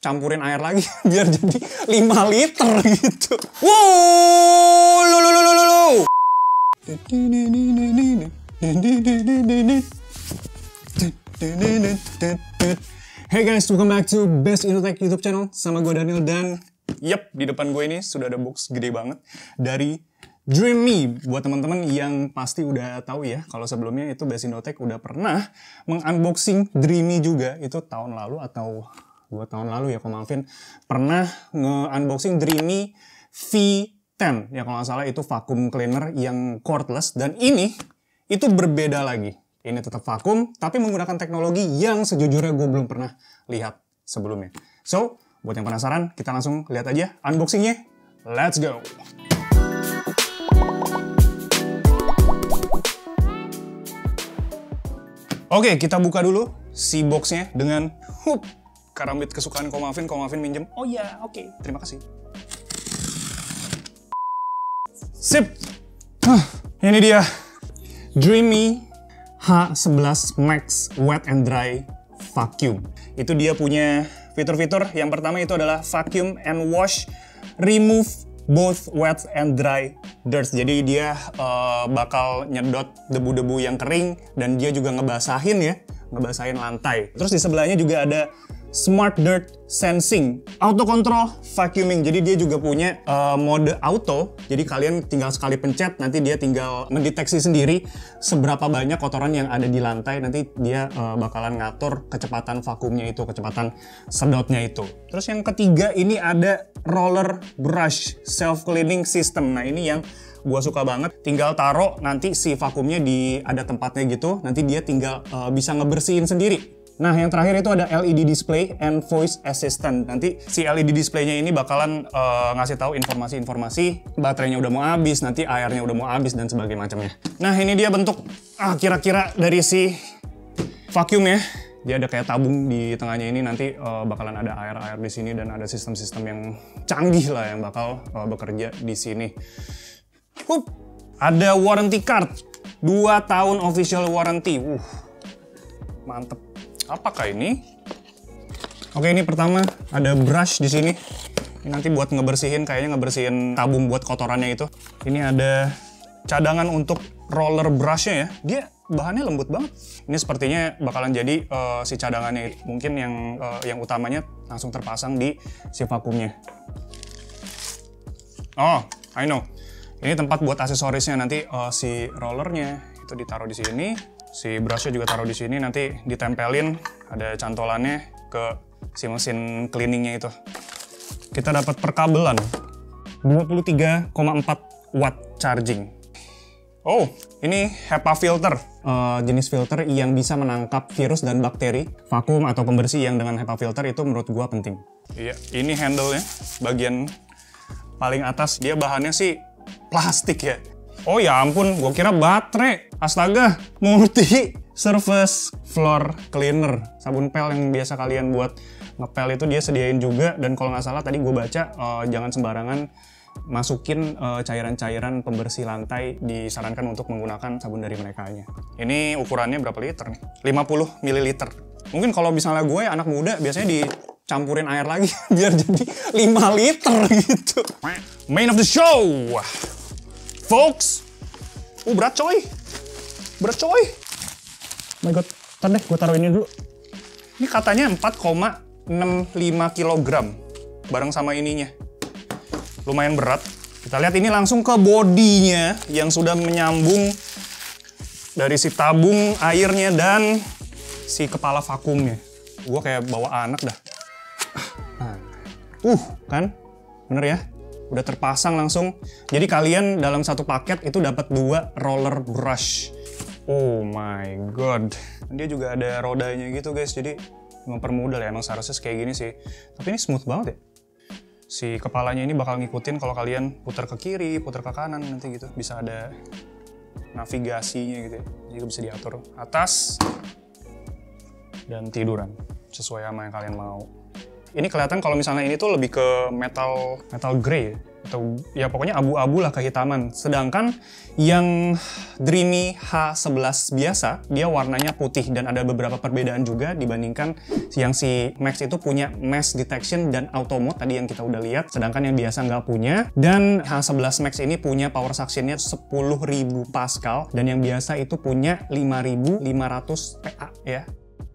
campurin air lagi biar jadi 5 liter gitu. Wow, lu. Hey guys, welcome back to Best Innotech YouTube channel. Sama gue Daniel dan di depan gue ini sudah ada box gede banget dari Dreamy. Buat teman-teman yang pasti udah tahu ya, kalau sebelumnya itu Best Innotech udah pernah mengunboxing Dreamy juga. Itu tahun lalu atau 2 tahun lalu ya, kalau maafin. Pernah nge-unboxing Dreamy V10. Ya kalau nggak salah itu vacuum cleaner yang cordless. Dan ini, itu berbeda lagi. Ini tetap vakum, tapi menggunakan teknologi yang sejujurnya gue belum pernah lihat sebelumnya. So, buat yang penasaran, kita langsung lihat aja unboxingnya. Let's go! Oke, kita buka dulu si boxnya dengan karambit kesukaan Ko Mafin minjem. Oh iya, oke. Terima kasih. Sip! Ini dia. Dreamy H11 Max Wet and Dry Vacuum. Itu dia punya fitur-fitur. Yang pertama itu adalah Vacuum and Wash Remove Both Wet and Dry Dirt. Jadi dia bakal nyedot debu-debu yang kering dan dia juga ngebasahin lantai. Terus di sebelahnya juga ada Smart Dirt Sensing, Auto Control Vacuuming. Jadi dia juga punya mode auto. Jadi kalian tinggal sekali pencet, nanti dia tinggal mendeteksi sendiri seberapa banyak kotoran yang ada di lantai. Nanti dia bakalan ngatur kecepatan vakumnya itu, kecepatan sedotnya itu. Terus yang ketiga ini ada Roller Brush Self Cleaning System. Nah ini yang gua suka banget. Tinggal taruh nanti si vakumnya ada tempatnya gitu. Nanti dia tinggal bisa ngebersihin sendiri. Nah, yang terakhir itu ada LED display and voice assistant. Nanti si LED displaynya ini bakalan ngasih tahu informasi-informasi, baterainya udah mau habis, nanti airnya udah mau habis dan sebagainya macamnya. Nah, ini dia bentuk kira-kira dari si vacuum ya. Dia ada kayak tabung di tengahnya ini, nanti bakalan ada air-air di sini dan ada sistem-sistem yang canggih lah yang bakal bekerja di sini. Ada warranty card, 2 tahun official warranty. Mantep. Apakah ini? Oke, ini pertama ada brush di sini. Ini nanti buat ngebersihin, kayaknya ngebersihin tabung buat kotorannya itu. Ini ada cadangan untuk roller brushnya ya. Dia bahannya lembut banget. Ini sepertinya bakalan jadi si cadangannya. Mungkin yang utamanya langsung terpasang di si vakumnya. Oh, I know. Ini tempat buat aksesorisnya. Nanti si rollernya itu ditaruh di sini. Si brushnya juga taruh di sini, nanti ditempelin ada cantolannya ke si mesin cleaningnya itu. Kita dapat perkabelan 23,4 watt charging. Oh, ini HEPA filter, jenis filter yang bisa menangkap virus dan bakteri. Vakum atau pembersih yang dengan HEPA filter itu menurut gua penting. Iya, ini handle-nya, bagian paling atas. Dia bahannya sih plastik ya. Oh ya ampun, gue kira baterai. Astaga, Multi Surface Floor Cleaner. Sabun pel yang biasa kalian buat ngepel itu dia sediain juga. Dan kalau nggak salah tadi gue baca, jangan sembarangan masukin cairan-cairan pembersih lantai. Disarankan untuk menggunakan sabun dari merekanya. Ini ukurannya berapa liter nih? 50 ml. Mungkin kalau misalnya gue anak muda biasanya dicampurin air lagi biar jadi 5 liter gitu. Main of the show! Folks, berat coy. Oh my god, ntar deh gue taruh ini dulu. Ini katanya 4,65 kg bareng sama ininya. Lumayan berat. Kita lihat ini langsung ke bodinya yang sudah menyambung dari si tabung airnya dan si kepala vakumnya. Gue kayak bawa anak dah. Kan? Bener ya? Udah terpasang langsung. Jadi kalian dalam satu paket itu dapat 2 roller brush. Oh my god. Dia juga ada rodanya gitu guys. Jadi mempermudah ya. Emang seharusnya kayak gini sih. Tapi ini smooth banget ya. Si kepalanya ini bakal ngikutin kalau kalian putar ke kiri, putar ke kanan nanti gitu. Bisa ada navigasinya gitu ya. Jadi bisa diatur atas dan tiduran. Sesuai sama yang kalian mau. Ini kelihatan kalau misalnya ini tuh lebih ke metal grey ya. atau ya pokoknya abu-abu lah, kehitaman. Sedangkan yang Dreamy H11 biasa, dia warnanya putih dan ada beberapa perbedaan juga dibandingkan yang si Max itu punya mass detection dan auto mode tadi yang kita udah lihat, sedangkan yang biasa nggak punya. Dan H11 Max ini punya power suction-nya 10.000 Pascal dan yang biasa itu punya 5.500 PA ya.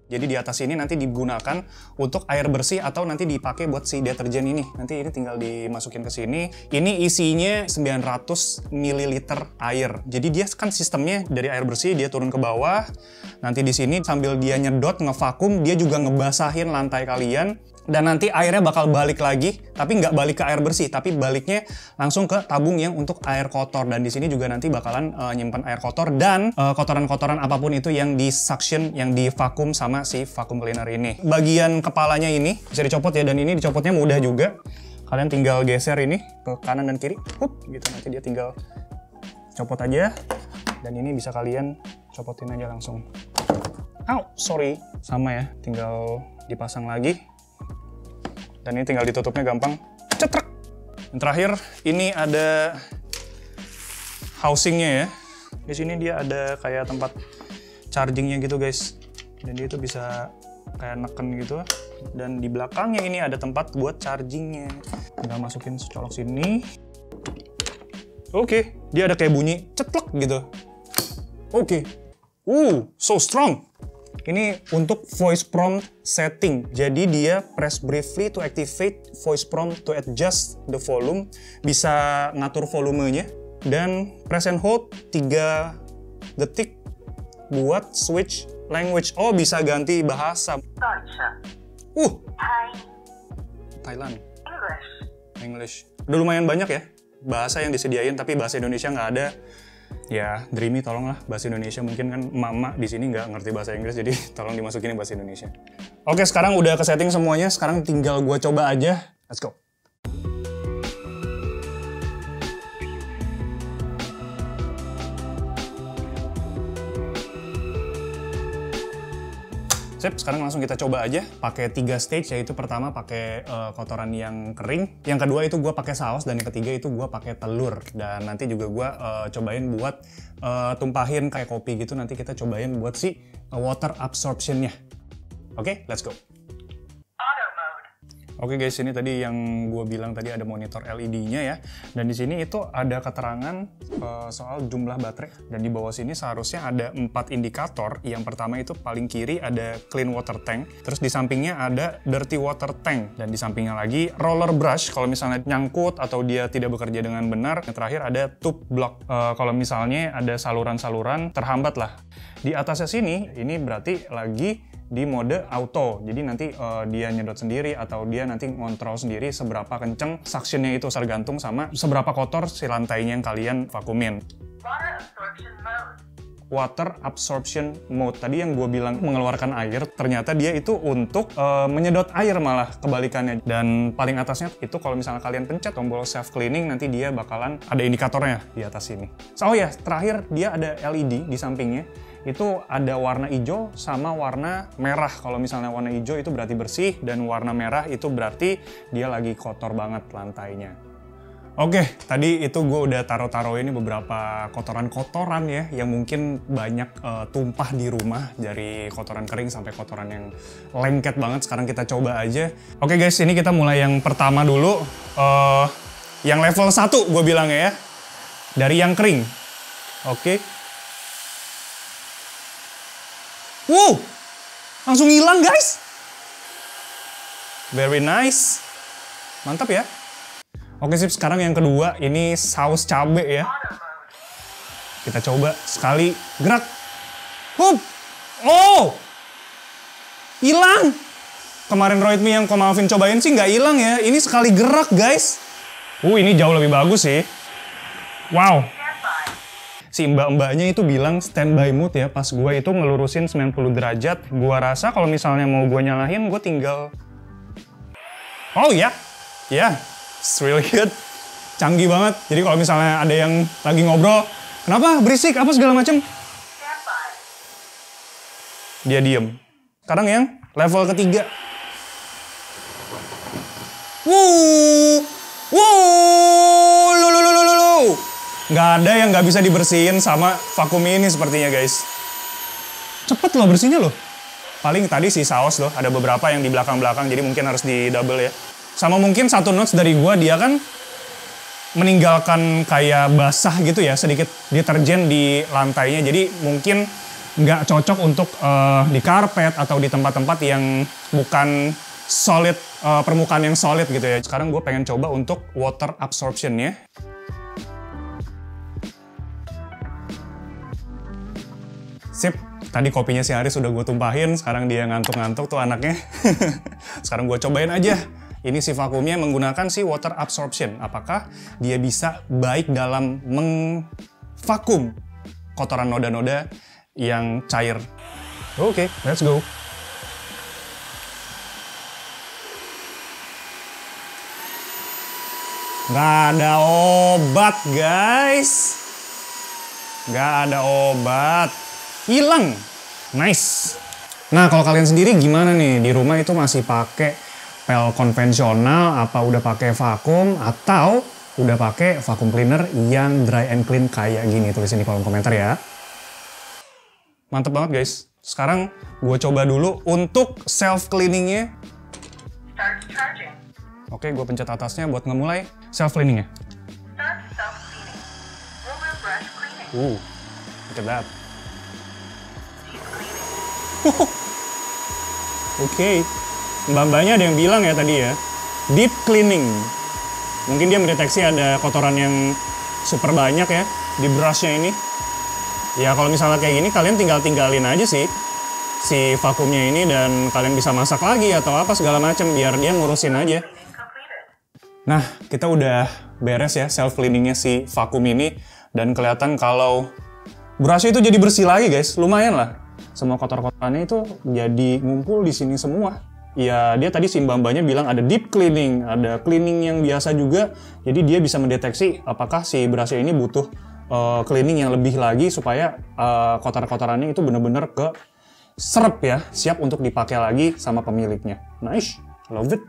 Jadi di atas ini nanti digunakan untuk air bersih atau nanti dipakai buat si deterjen ini. Nanti ini tinggal dimasukin ke sini. Ini isinya 900 ml air. Jadi dia kan sistemnya dari air bersih dia turun ke bawah. Nanti di sini sambil dia nyedot, ngevakum, dia juga ngebasahin lantai kalian. Dan nanti airnya bakal balik lagi, tapi nggak balik ke air bersih, tapi baliknya langsung ke tabung yang untuk air kotor. Dan di sini juga nanti bakalan nyimpan air kotor dan kotoran-kotoran apapun itu yang di suction, yang di vakum sama si vacuum cleaner ini. Bagian kepalanya ini bisa dicopot ya, dan ini dicopotnya mudah juga. Kalian tinggal geser ini ke kanan dan kiri, gitu. Nanti dia tinggal copot aja, dan ini bisa kalian copotin aja langsung. Sorry. Sama ya, tinggal dipasang lagi. Dan ini tinggal ditutupnya gampang. Cetrek! Yang terakhir, ini ada housingnya ya. Di sini dia ada kayak tempat chargingnya gitu guys. Dan dia itu bisa kayak neken gitu. Dan di belakangnya ini ada tempat buat chargingnya. Tinggal masukin secolok sini. Oke, dia ada kayak bunyi cetlek gitu. Oke. So strong! Ini untuk voice prompt setting. Jadi dia press briefly to activate voice prompt to adjust the volume. Bisa ngatur volumenya. Dan press and hold 3 detik buat switch language. Oh, bisa ganti bahasa. Thailand. English. Udah lumayan banyak ya bahasa yang disediain, tapi bahasa Indonesia nggak ada. Ya, Dreamy tolonglah bahasa Indonesia, mungkin kan mama di sini nggak ngerti bahasa Inggris, jadi tolong dimasukin bahasa Indonesia. Oke, sekarang udah ke setting semuanya, sekarang tinggal gua coba aja. Let's go. Sip, sekarang langsung kita coba aja pakai 3 stage, yaitu pertama pakai kotoran yang kering, yang kedua itu gue pakai saus, dan yang ketiga itu gue pakai telur. Dan nanti juga gue cobain buat tumpahin kayak kopi gitu, nanti kita cobain buat si water absorption-nya. Oke, let's go. Oke guys, ini tadi yang gue bilang tadi ada monitor LED-nya ya. Dan di sini itu ada keterangan soal jumlah baterai. Dan di bawah sini seharusnya ada 4 indikator. Yang pertama itu paling kiri ada clean water tank. Terus di sampingnya ada dirty water tank. Dan di sampingnya lagi roller brush kalau misalnya nyangkut atau dia tidak bekerja dengan benar. Yang terakhir ada tube block. Kalau misalnya ada saluran-saluran terhambat lah. Di atasnya sini, ini berarti lagi di mode auto, jadi nanti dia nyedot sendiri atau dia nanti ngontrol sendiri seberapa kenceng suctionnya itu, tergantung sama seberapa kotor si lantainya yang kalian vakumin. Water absorption mode tadi yang gue bilang mengeluarkan air, ternyata dia itu untuk menyedot air, malah kebalikannya. Dan paling atasnya itu kalau misalnya kalian pencet tombol self cleaning, nanti dia bakalan ada indikatornya di atas sini. Oh ya, terakhir dia ada LED di sampingnya. Itu ada warna hijau sama warna merah. Kalau misalnya warna hijau itu berarti bersih, dan warna merah itu berarti dia lagi kotor banget lantainya. Oke, tadi itu gue udah taruh-taruh ini beberapa kotoran-kotoran ya, yang mungkin banyak tumpah di rumah, dari kotoran kering sampai kotoran yang lengket banget. Sekarang kita coba aja. Oke guys, ini kita mulai yang pertama dulu. Yang level 1 gue bilang ya, dari yang kering. Oke. Wow, langsung hilang guys. Very nice. Mantap ya. Oke sip, sekarang yang kedua, ini saus cabe ya. Kita coba sekali gerak. Oh, hilang. Kemarin Roid Me yang Ko Malvin cobain sih nggak hilang ya. Ini sekali gerak guys. Ini jauh lebih bagus sih. Wow. Si mbak-mbaknya itu bilang standby mode ya, pas gue itu ngelurusin 90 derajat. Gue rasa kalau misalnya mau gue nyalahin, gue tinggal... Oh ya, it's really good. Canggih banget. Jadi kalau misalnya ada yang lagi ngobrol, kenapa berisik, apa segala macem, dia diem. Sekarang yang level ketiga. Wow. Nggak ada yang nggak bisa dibersihin sama vakum ini sepertinya guys. Cepet loh bersihnya loh. Paling tadi si saus loh, ada beberapa yang di belakang-belakang, jadi mungkin harus di double ya. Sama mungkin satu notes dari gua, dia kan meninggalkan kayak basah gitu ya, sedikit deterjen di lantainya. Jadi mungkin nggak cocok untuk di karpet atau di tempat-tempat yang bukan solid, permukaan yang solid gitu ya. Sekarang gue pengen coba untuk water absorption-nya. Sip, tadi kopinya si Aris udah gue tumpahin, sekarang dia ngantuk-ngantuk tuh anaknya. Sekarang gue cobain aja. Ini si vakumnya menggunakan si water absorption. Apakah dia bisa baik dalam mengvakum kotoran noda-noda yang cair? Oke, let's go. Nggak ada obat, guys. Nggak ada obat. Hilang. Nice. Nah, kalau kalian sendiri gimana nih? Di rumah itu masih pakai pel konvensional, apa udah pakai vakum, atau udah pakai vacuum cleaner yang dry and clean kayak gini? Tulisin di kolom komentar ya. Mantep banget, guys. Sekarang gue coba dulu untuk self-cleaningnya. Start charging. Oke, gue pencet atasnya buat ngemulai self-cleaningnya. Start self-cleaning. Roller brush cleaning. Look at that. Deep cleaning. Oke, mbak-mbaknya ada yang bilang ya tadi ya, deep cleaning. Mungkin dia mendeteksi ada kotoran yang super banyak ya di brushnya ini. Ya kalau misalnya kayak gini, kalian tinggal tinggalin aja sih si vakumnya ini dan kalian bisa masak lagi atau apa segala macam biar dia ngurusin aja. Nah, kita udah beres ya self-cleaningnya si vakum ini. Dan kelihatan kalau brushnya itu jadi bersih lagi guys, lumayan lah. Semua kotor-kotorannya itu jadi ngumpul di sini semua. Ya, dia tadi si mbak-mbaknya bilang ada deep cleaning, ada cleaning yang biasa juga. Jadi dia bisa mendeteksi apakah si brushnya ini butuh cleaning yang lebih lagi supaya kotoran-kotorannya itu bener-bener ke serep ya, siap untuk dipakai lagi sama pemiliknya. Nice, love it.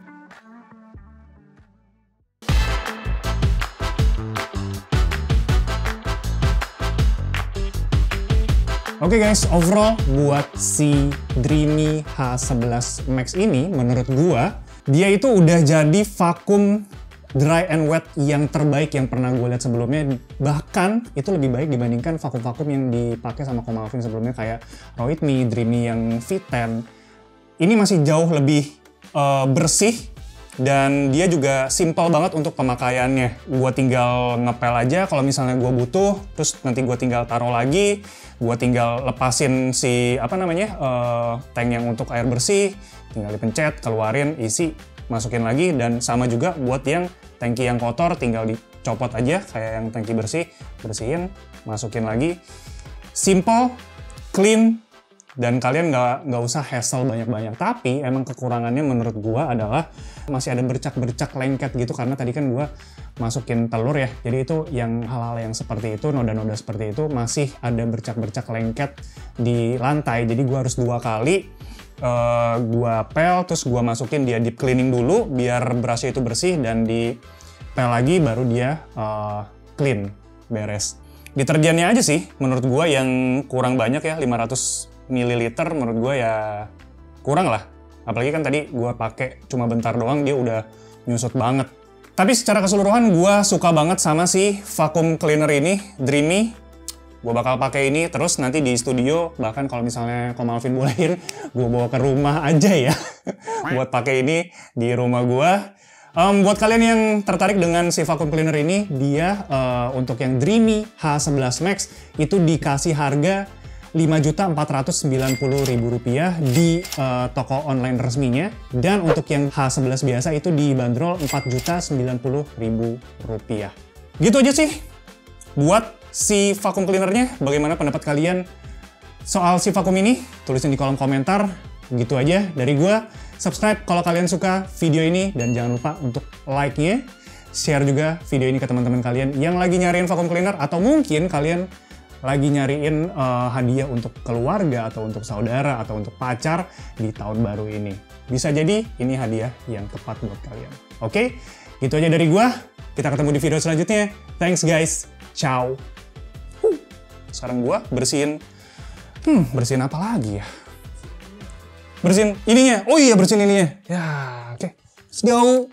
Oke guys, overall buat si Dreamy H11 Max ini menurut gua, dia itu udah jadi vakum dry and wet yang terbaik yang pernah gue lihat sebelumnya. Bahkan itu lebih baik dibandingkan vakum-vakum yang dipakai sama Ko Malvin sebelumnya kayak Rohit Me, Dreamy yang V10. Ini masih jauh lebih bersih dan dia juga simple banget untuk pemakaiannya. Gue tinggal ngepel aja kalau misalnya gue butuh, terus nanti gue tinggal taruh lagi, gue tinggal lepasin si tank yang untuk air bersih, tinggal dipencet, keluarin, isi, masukin lagi. Dan sama juga buat yang tangki yang kotor, tinggal dicopot aja kayak yang tangki bersih, bersihin, masukin lagi. Simple, clean, dan kalian nggak usah hassle banyak-banyak. Tapi emang kekurangannya menurut gua adalah masih ada bercak-bercak lengket gitu, karena tadi kan gua masukin telur ya. Jadi itu yang hal-hal yang seperti itu, noda-noda seperti itu masih ada bercak-bercak lengket di lantai. Jadi gua harus 2 kali gua pel, terus gua masukin dia deep cleaning dulu biar brushnya itu bersih, dan di pel lagi baru dia clean, beres. Deterjennya aja sih menurut gua yang kurang banyak ya, 500 ml menurut gue ya kurang lah. Apalagi kan tadi gue pakai cuma bentar doang dia udah nyusut banget. Tapi secara keseluruhan gue suka banget sama si vacuum cleaner ini, Dreamy. Gue bakal pakai ini terus nanti di studio, bahkan kalau misalnya Ko Malvin bolehin gue bawa ke rumah aja ya buat pakai ini di rumah gue. Buat kalian yang tertarik dengan si vacuum cleaner ini, dia untuk yang Dreamy H11 Max itu dikasih harga Rp5.490.000 di toko online resminya. Dan untuk yang H11 biasa itu dibanderol Rp4.090.000. Gitu aja sih buat si vacuum cleanernya. Bagaimana pendapat kalian soal si vacuum ini? Tulisin di kolom komentar. Gitu aja dari gua. Subscribe kalau kalian suka video ini, dan jangan lupa untuk like-nya. Share juga video ini ke teman-teman kalian yang lagi nyariin vacuum cleaner, atau mungkin kalian lagi nyariin hadiah untuk keluarga atau untuk saudara atau untuk pacar di tahun baru ini. Bisa jadi ini hadiah yang tepat buat kalian. Oke, gitu aja dari gua. Kita ketemu di video selanjutnya. Thanks guys. Ciao. Sekarang gua bersihin. Bersihin apa lagi ya? Bersihin ininya. Oh iya, bersihin ininya. Ya, oke. Let's go.